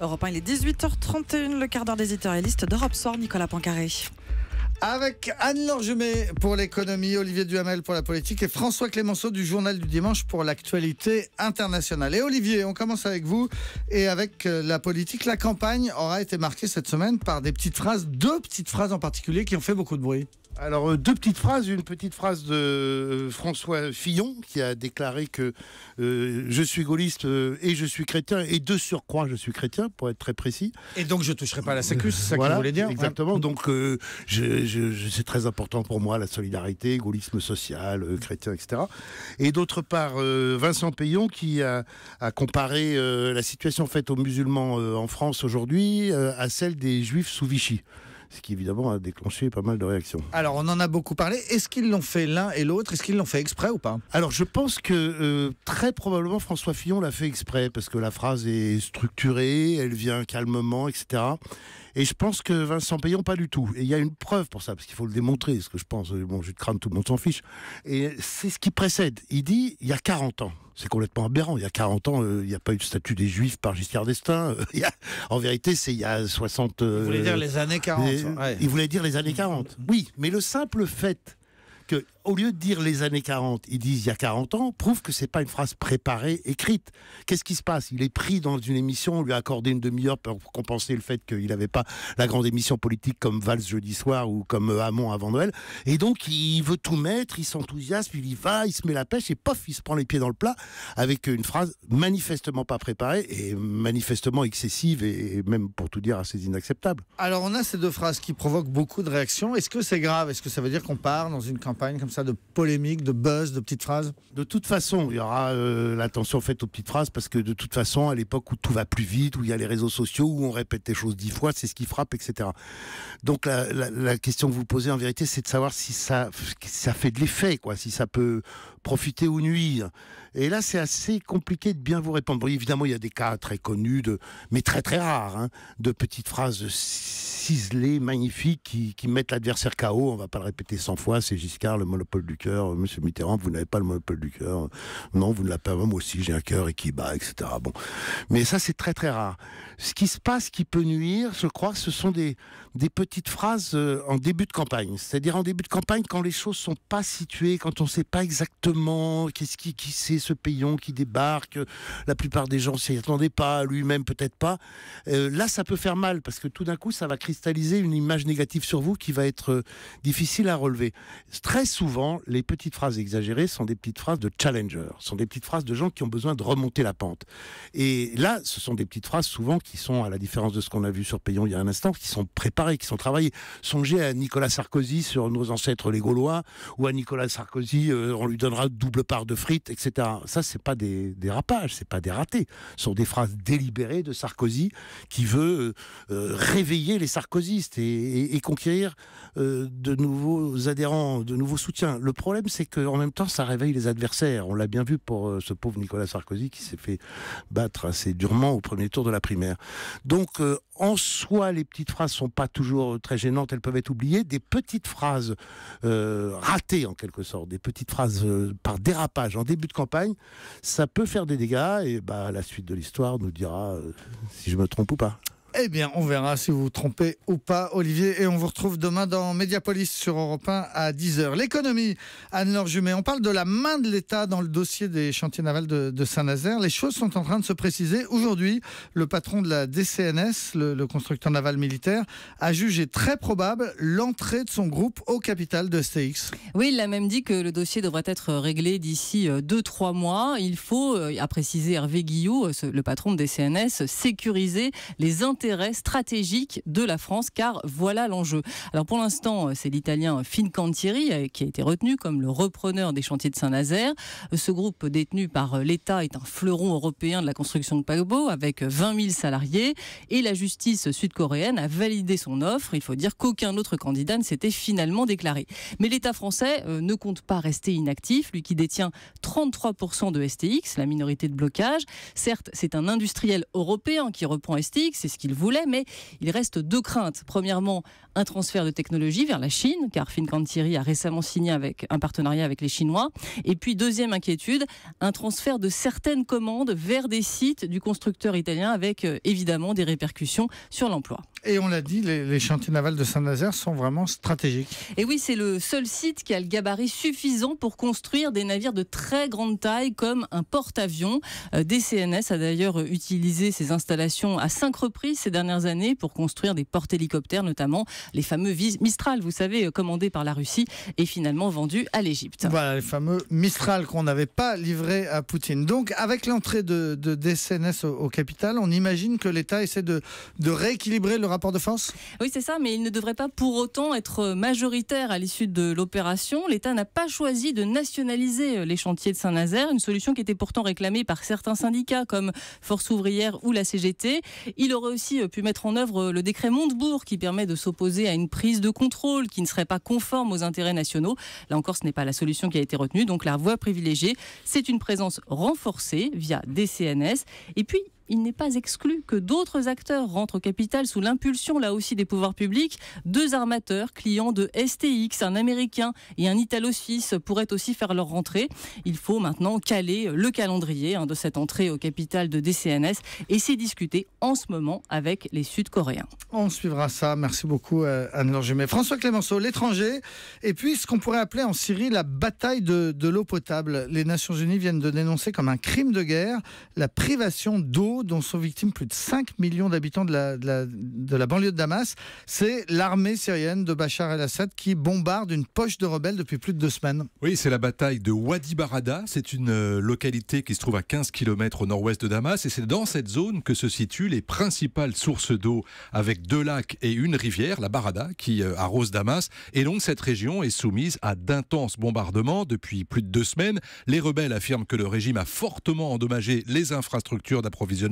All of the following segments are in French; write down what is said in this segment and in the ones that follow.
Europe 1, il est 18h31, le quart d'heure des éditorialistes d'Europe Soir, Nicolas Poincaré. Avec Anne-Laure Jumet pour l'économie, Olivier Duhamel pour la politique et François Clémenceau du Journal du Dimanche pour l'actualité internationale. Et Olivier, on commence avec vous et avec la politique. La campagne aura été marquée cette semaine par des petites phrases, deux petites phrases en particulier qui ont fait beaucoup de bruit. Alors, deux petites phrases. Une petite phrase de François Fillon qui a déclaré que je suis gaulliste et je suis chrétien, et de surcroît je suis chrétien, pour être très précis. Et donc je ne toucherai pas à la sécu, c'est ça voilà, qu'il voulait dire. Exactement. Donc c'est très important pour moi, la solidarité, gaullisme social, chrétien, etc. Et d'autre part, Vincent Peillon qui a comparé la situation faite aux musulmans en France aujourd'hui à celle des juifs sous Vichy. Ce qui évidemment a déclenché pas mal de réactions. Alors on en a beaucoup parlé. Est-ce qu'ils l'ont fait l'un et l'autre? Est-ce qu'ils l'ont fait exprès ou pas? Alors je pense que très probablement François Fillon l'a fait exprès, parce que la phrase est structurée, elle vient calmement, etc. Et je pense que Vincent Peillon, pas du tout. Et il y a une preuve pour ça, parce qu'il faut le démontrer, ce que je pense. Bon, je crâne, tout le monde s'en fiche. Et c'est ce qui précède. Il dit, il y a 40 ans. C'est complètement aberrant. Il y a 40 ans, il n'y a pas eu de statut des Juifs par Giscard d'Estaing. En vérité, c'est il y a 60... Il voulait dire les années 40. Ouais. Il voulait dire les années 40. Oui, mais le simple fait que, au lieu de dire les années 40, ils disent il y a 40 ans, prouve que c'est pas une phrase préparée, écrite. Qu'est-ce qui se passe? Il est pris dans une émission, on lui a accordé une demi-heure pour compenser le fait qu'il n'avait pas la grande émission politique comme Valls jeudi soir ou comme Hamon avant Noël. Et donc, il veut tout mettre, il s'enthousiasme, il y va, il se met la pêche et pof, il se prend les pieds dans le plat avec une phrase manifestement pas préparée et manifestement excessive et même, pour tout dire, assez inacceptable. Alors, on a ces deux phrases qui provoquent beaucoup de réactions. Est-ce que c'est grave? Est-ce que ça veut dire qu'on part dans une campagne comme ça de polémique, de buzz, de petites phrases? De toute façon, il y aura l'attention faite aux petites phrases, parce que de toute façon, à l'époque où tout va plus vite, où il y a les réseaux sociaux, où on répète les choses 10 fois, c'est ce qui frappe, etc. Donc la question que vous posez en vérité, c'est de savoir si ça fait de l'effet, quoi, si ça peut profiter ou nuire. Et là, c'est assez compliqué de bien vous répondre. Bon, évidemment, il y a des cas très connus, mais très très rares, hein, de petites phrases ciselées, magnifiques, qui mettent l'adversaire KO. On va pas le répéter 100 fois, c'est Giscard, le monopole du cœur. Monsieur Mitterrand, vous n'avez pas le monopole du cœur. Non, vous ne l'avez pas. Moi aussi, j'ai un cœur et qui bat, etc. Bon. Mais ça, c'est très très rare. Ce qui se passe, qui peut nuire, je crois, ce sont des petites phrases en début de campagne. C'est-à-dire en début de campagne, quand les choses sont pas situées, quand on sait pas exactement qui c'est ce Peillon qui débarque, la plupart des gens s'y attendaient pas, lui-même peut-être pas. Là, ça peut faire mal, parce que tout d'un coup, ça va cristalliser une image négative sur vous qui va être difficile à relever. Très souvent, les petites phrases exagérées sont des petites phrases de challenger, sont des petites phrases de gens qui ont besoin de remonter la pente. Et là, ce sont des petites phrases souvent qui sont, à la différence de ce qu'on a vu sur Peillon il y a un instant, qui sont préparées, qui sont travaillées. Songez à Nicolas Sarkozy sur nos ancêtres les Gaulois, ou à Nicolas Sarkozy, on lui donnera double part de frites, etc. Ça, c'est pas des dérapages, c'est pas des ratés. Ce sont des phrases délibérées de Sarkozy qui veut réveiller les sarkozystes et conquérir de nouveaux adhérents, de nouveaux soutiens. Le problème, c'est qu'en même temps, ça réveille les adversaires. On l'a bien vu pour ce pauvre Nicolas Sarkozy qui s'est fait battre assez durement au premier tour de la primaire. Donc, en soi, les petites phrases sont pas toujours très gênantes, elles peuvent être oubliées. Des petites phrases ratées, en quelque sorte, des petites phrases par dérapage en début de campagne, ça peut faire des dégâts, et la suite de l'histoire nous dira si je me trompe ou pas. Eh bien, on verra si vous vous trompez ou pas, Olivier. Et on vous retrouve demain dans Mediapolis sur Europe 1 à 10h. L'économie, Anne-Laure Jumet. On parle de la main de l'État dans le dossier des chantiers navals de Saint-Nazaire. Les choses sont en train de se préciser. Aujourd'hui, le patron de la DCNS, le constructeur naval militaire, a jugé très probable l'entrée de son groupe au capital de STX. Oui, il a même dit que le dossier devrait être réglé d'ici 2-3 mois. Il faut, a précisé Hervé Guilloux, le patron de DCNS, sécuriser les intérêts stratégiques de la France, car voilà l'enjeu. Alors pour l'instant, c'est l'italien Fincantieri qui a été retenu comme le repreneur des chantiers de Saint-Nazaire. Ce groupe détenu par l'État est un fleuron européen de la construction de paquebots avec 20 000 salariés, et la justice sud-coréenne a validé son offre. Il faut dire qu'aucun autre candidat ne s'était finalement déclaré. Mais l'État français ne compte pas rester inactif, lui qui détient 33% de STX, la minorité de blocage. Certes, c'est un industriel européen qui reprend STX, c'est ce qu'il voulait, mais il reste 2 craintes. Premièrement, un transfert de technologie vers la Chine, car Fincantieri a récemment signé un partenariat avec les Chinois. Et puis, deuxième inquiétude, un transfert de certaines commandes vers des sites du constructeur italien avec évidemment des répercussions sur l'emploi. Et on l'a dit, les chantiers navals de Saint-Nazaire sont vraiment stratégiques. Et oui, c'est le seul site qui a le gabarit suffisant pour construire des navires de très grande taille comme un porte-avions. DCNS a d'ailleurs utilisé ces installations à 5 reprises ces dernières années pour construire des porte-hélicoptères, notamment les fameux Mistral, vous savez, commandés par la Russie et finalement vendus à l'Égypte. Voilà, les fameux Mistral qu'on n'avait pas livrés à Poutine. Donc, avec l'entrée de DCNS au capital, on imagine que l'État essaie de rééquilibrer le rapport de force ? Oui, c'est ça, mais il ne devrait pas pour autant être majoritaire à l'issue de l'opération. L'État n'a pas choisi de nationaliser les chantiers de Saint-Nazaire, une solution qui était pourtant réclamée par certains syndicats comme Force ouvrière ou la CGT. Il aurait aussi pu mettre en œuvre le décret Montebourg qui permet de s'opposer à une prise de contrôle qui ne serait pas conforme aux intérêts nationaux. Là encore, ce n'est pas la solution qui a été retenue. Donc la voie privilégiée, c'est une présence renforcée via DCNS. Et puis, il n'est pas exclu que d'autres acteurs rentrent au capital sous l'impulsion, là aussi, des pouvoirs publics. 2 armateurs, clients de STX, un américain et un italo-suisse, pourraient aussi faire leur rentrée. Il faut maintenant caler le calendrier de cette entrée au capital de DCNS et c'est discuté en ce moment avec les Sud-Coréens. On suivra ça. Merci beaucoup, Anne-Laure Jumet. François Clémenceau, l'étranger, et puis ce qu'on pourrait appeler en Syrie la bataille de l'eau potable. Les Nations Unies viennent de dénoncer comme un crime de guerre la privation d'eau dont sont victimes plus de 5 millions d'habitants de la banlieue de Damas. C'est l'armée syrienne de Bachar el-Assad qui bombarde une poche de rebelles depuis plus de 2 semaines. Oui, c'est la bataille de Wadi Barada. C'est une localité qui se trouve à 15 km au nord-ouest de Damas et c'est dans cette zone que se situent les principales sources d'eau avec 2 lacs et une rivière, la Barada, qui arrose Damas. Et donc cette région est soumise à d'intenses bombardements depuis plus de 2 semaines. Les rebelles affirment que le régime a fortement endommagé les infrastructures d'approvisionnement.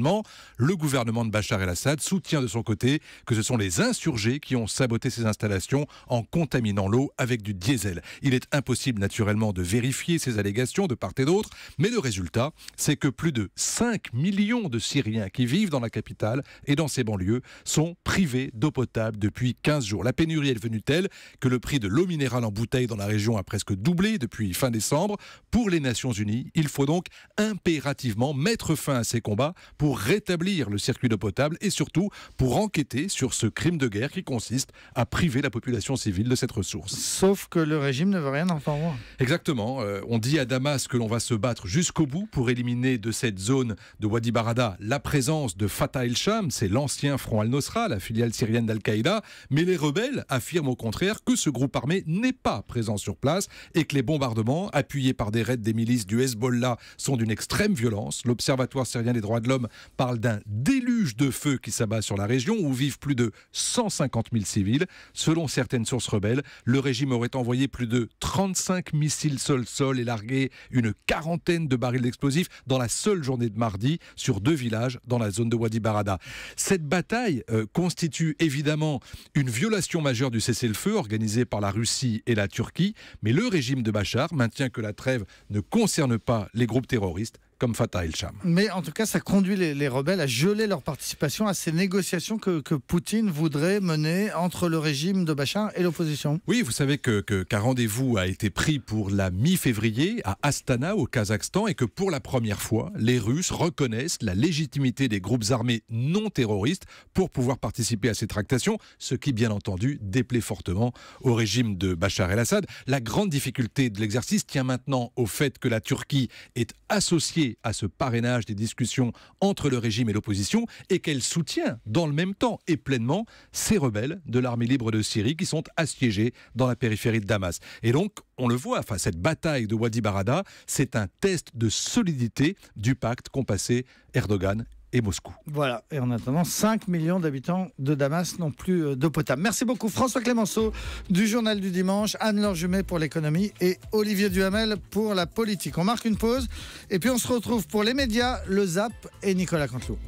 Le gouvernement de Bachar el-Assad soutient de son côté que ce sont les insurgés qui ont saboté ces installations en contaminant l'eau avec du diesel. Il est impossible naturellement de vérifier ces allégations de part et d'autre, mais le résultat, c'est que plus de 5 millions de Syriens qui vivent dans la capitale et dans ses banlieues sont privés d'eau potable depuis 15 jours. La pénurie est devenue telle que le prix de l'eau minérale en bouteille dans la région a presque doublé depuis fin décembre. Pour les Nations Unies, il faut donc impérativement mettre fin à ces combats pour rétablir le circuit d'eau potable et surtout pour enquêter sur ce crime de guerre qui consiste à priver la population civile de cette ressource. Sauf que le régime ne veut rien entendre. Exactement. On dit à Damas que l'on va se battre jusqu'au bout pour éliminer de cette zone de Wadi Barada la présence de Fatah el-Sham, c'est l'ancien Front al-Nosra, la filiale syrienne d'Al-Qaïda, mais les rebelles affirment au contraire que ce groupe armé n'est pas présent sur place et que les bombardements, appuyés par des raids des milices du Hezbollah, sont d'une extrême violence. L'Observatoire syrien des droits de l'homme parle d'un déluge de feu qui s'abat sur la région où vivent plus de 150 000 civils. Selon certaines sources rebelles, le régime aurait envoyé plus de 35 missiles sol-sol et largué une 40aine de barils d'explosifs dans la seule journée de mardi sur 2 villages dans la zone de Wadi Barada. Cette bataille constitue évidemment une violation majeure du cessez-le-feu organisé par la Russie et la Turquie, mais le régime de Bachar maintient que la trêve ne concerne pas les groupes terroristes comme Fatah el-Sham. Mais en tout cas, ça conduit les rebelles à geler leur participation à ces négociations que Poutine voudrait mener entre le régime de Bachar et l'opposition. Oui, vous savez qu'un rendez-vous a été pris pour la mi-février à Astana, au Kazakhstan, et que pour la première fois, les Russes reconnaissent la légitimité des groupes armés non terroristes pour pouvoir participer à ces tractations, ce qui, bien entendu, déplaît fortement au régime de Bachar el-Assad. La grande difficulté de l'exercice tient maintenant au fait que la Turquie est associée à ce parrainage des discussions entre le régime et l'opposition et qu'elle soutient dans le même temps et pleinement ces rebelles de l'armée libre de Syrie qui sont assiégés dans la périphérie de Damas. Et donc, on le voit, cette bataille de Wadi Barada, c'est un test de solidité du pacte qu'ont passé Erdogan et Moscou. Voilà, et en attendant, 5 millions d'habitants de Damas n'ont plus d'eau potable. Merci beaucoup François Clémenceau du Journal du Dimanche, Anne-Laure Jumet pour l'économie et Olivier Duhamel pour la politique. On marque une pause et puis on se retrouve pour les médias, le ZAP et Nicolas Canteloup.